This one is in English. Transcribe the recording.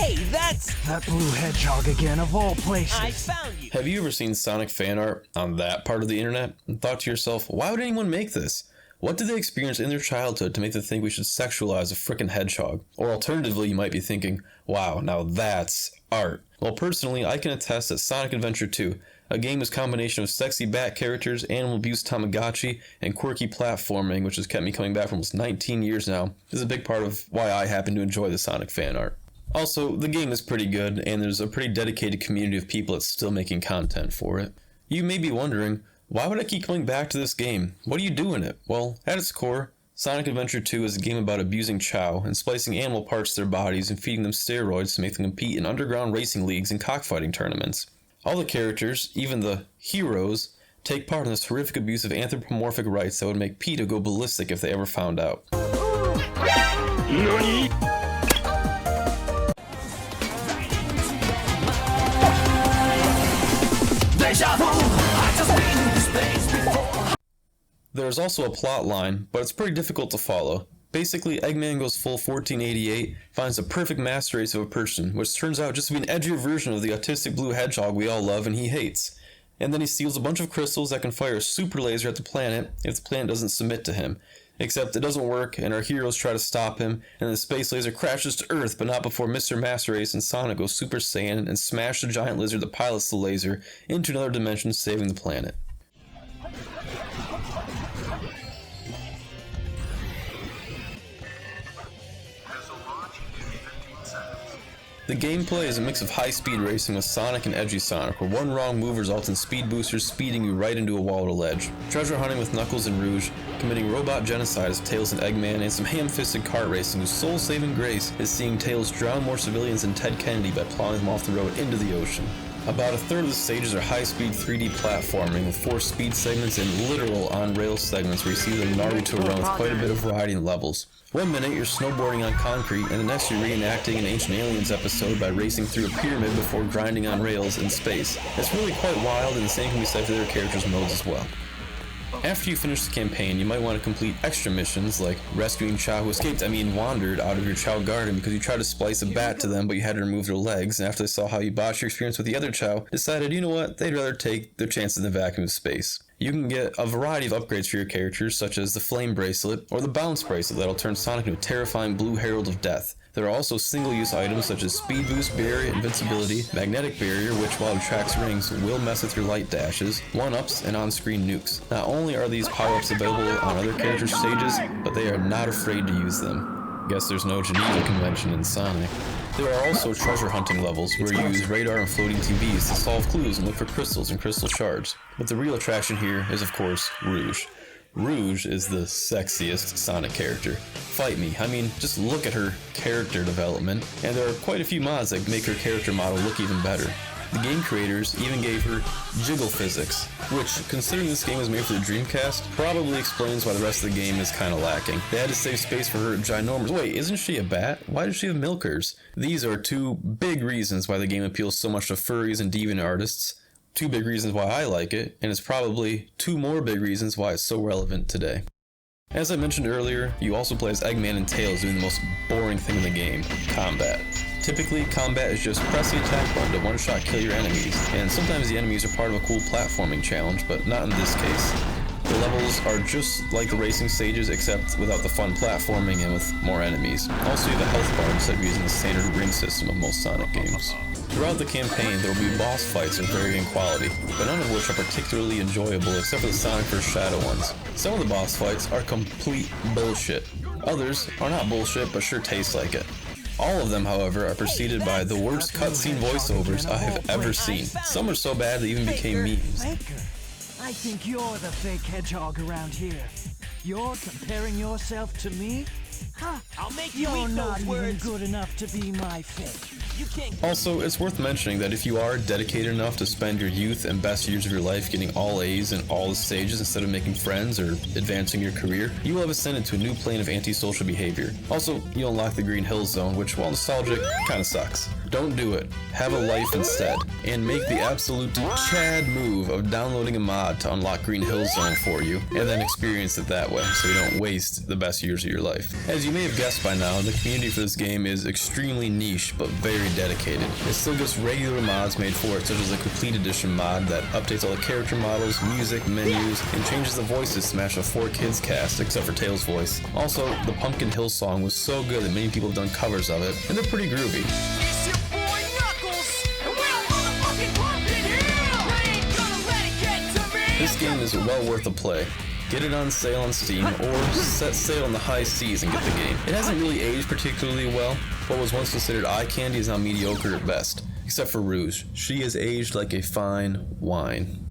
Hey, that's... That blue hedgehog again, of all places. I found you. Have you ever seen Sonic fan art on that part of the internet and thought to yourself, why would anyone make this? What did they experience in their childhood to make them think we should sexualize a frickin' hedgehog? Or alternatively, you might be thinking, wow, now that's art. Well, personally, I can attest that Sonic Adventure 2, a game whose combination of sexy bat characters, animal abuse Tamagotchi, and quirky platforming, which has kept me coming back for almost 19 years now, is a big part of why I happen to enjoy the Sonic fan art. Also, the game is pretty good, and there's a pretty dedicated community of people that's still making content for it. You may be wondering, why would I keep coming back to this game? What do you do in it? Well, at its core, Sonic Adventure 2 is a game about abusing Chow and splicing animal parts to their bodies and feeding them steroids to make them compete in underground racing leagues and cockfighting tournaments. All the characters, even the heroes, take part in this horrific abuse of anthropomorphic rights that would make PETA go ballistic if they ever found out. NANI?! There's also a plot line, but it's pretty difficult to follow. Basically, Eggman goes full 1488, finds the perfect master race of a person, which turns out just to be an edgier version of the autistic blue hedgehog we all love and he hates. And then he steals a bunch of crystals that can fire a super laser at the planet if the planet doesn't submit to him. Except it doesn't work, and our heroes try to stop him, and the space laser crashes to Earth, but not before Mr. Master Race and Sonic go Super Saiyan and smash the giant lizard that pilots the laser into another dimension, saving the planet. The gameplay is a mix of high-speed racing with Sonic and Edgy Sonic, where one wrong move results in speed boosters speeding you right into a wall or ledge, treasure hunting with Knuckles and Rouge, committing robot genocide as Tails and Eggman, and some ham-fisted kart racing whose soul-saving grace is seeing Tails drown more civilians than Ted Kennedy by plowing them off the road into the ocean. About a third of the stages are high-speed 3D platforming with 4 speed segments and literal on-rails segments where you see the Naruto run with quite a bit of variety in levels. One minute you're snowboarding on concrete, and the next you're reenacting an Ancient Aliens episode by racing through a pyramid before grinding on rails in space. It's really quite wild, and the same can be said for their characters' modes as well. After you finish the campaign, you might want to complete extra missions like rescuing Chow who wandered out of your Chow garden because you tried to splice a bat to them but you had to remove their legs, and after they saw how you botched your experience with the other Chow, decided, you know what, they'd rather take their chances in the vacuum of space. You can get a variety of upgrades for your characters, such as the Flame Bracelet or the Bounce Bracelet that'll turn Sonic into a terrifying blue Herald of Death. There are also single-use items such as Speed Boost, Barrier, Invincibility, Magnetic Barrier, which while it attracts rings will mess with your light dashes, 1-ups, and on-screen nukes. Not only are these power-ups available on other character stages, but they are not afraid to use them. Guess there's no Geneva Convention in Sonic. There are also treasure hunting levels where you use radar and floating TVs to solve clues and look for crystals and crystal shards. But the real attraction here is, of course, Rouge. Rouge is the sexiest Sonic character. Fight me. I mean, just look at her character development, and there are quite a few mods that make her character model look even better. The game creators even gave her jiggle physics, which, considering this game was made for the Dreamcast, probably explains why the rest of the game is kinda lacking. They had to save space for her ginormous— wait, isn't she a bat? Why does she have milkers? These are 2 big reasons why the game appeals so much to furries and deviant artists, 2 big reasons why I like it, and it's probably 2 more big reasons why it's so relevant today. As I mentioned earlier, you also play as Eggman and Tails doing the most boring thing in the game, combat. Typically, combat is just press the attack button to one-shot kill your enemies, and sometimes the enemies are part of a cool platforming challenge, but not in this case. The levels are just like the racing stages, except without the fun platforming and with more enemies. Also, you have a health bar instead of using the standard ring system of most Sonic games. Throughout the campaign, there will be boss fights of varying quality, but none of which are particularly enjoyable except for the Sonic vs. Shadow ones. Some of the boss fights are complete bullshit. Others are not bullshit, but sure taste like it. All of them, however, are preceded by the worst cutscene voiceovers I have ever seen. Some are so bad they even became memes. I think you're the fake hedgehog around here. You're comparing yourself to me? Huh? I'll make you You're eat not those even words. good enough to be my fake. You can't. Also, it's worth mentioning that if you are dedicated enough to spend your youth and best years of your life getting all A's in all the stages instead of making friends or advancing your career, you will have ascended to a new plane of antisocial behavior. Also, you unlock the Greenhill zone, which, while nostalgic, kinda sucks. Don't do it. Have a life instead. And make the absolute Chad move of downloading a mod to unlock Greenhill zone for you, and then experience it that way, so you don't waste the best years of your life. As you may have guessed by now, the community for this game is extremely niche, but very dedicated. It still gets regular mods made for it, such as a Complete Edition mod that updates all the character models, music, menus, and changes the voices to match a 4Kids cast, except for Tails' voice. Also, the Pumpkin Hill song was so good that many people have done covers of it, and they're pretty groovy. It's your boy Knuckles, and we're motherfucking Pumpkin Hill! I ain't gonna let it get to me! This game is well worth a play. Get it on sale on Steam, or set sail on the high seas and get the game. It hasn't really aged particularly well. What was once considered eye candy is now mediocre at best. Except for Rouge. She has aged like a fine wine.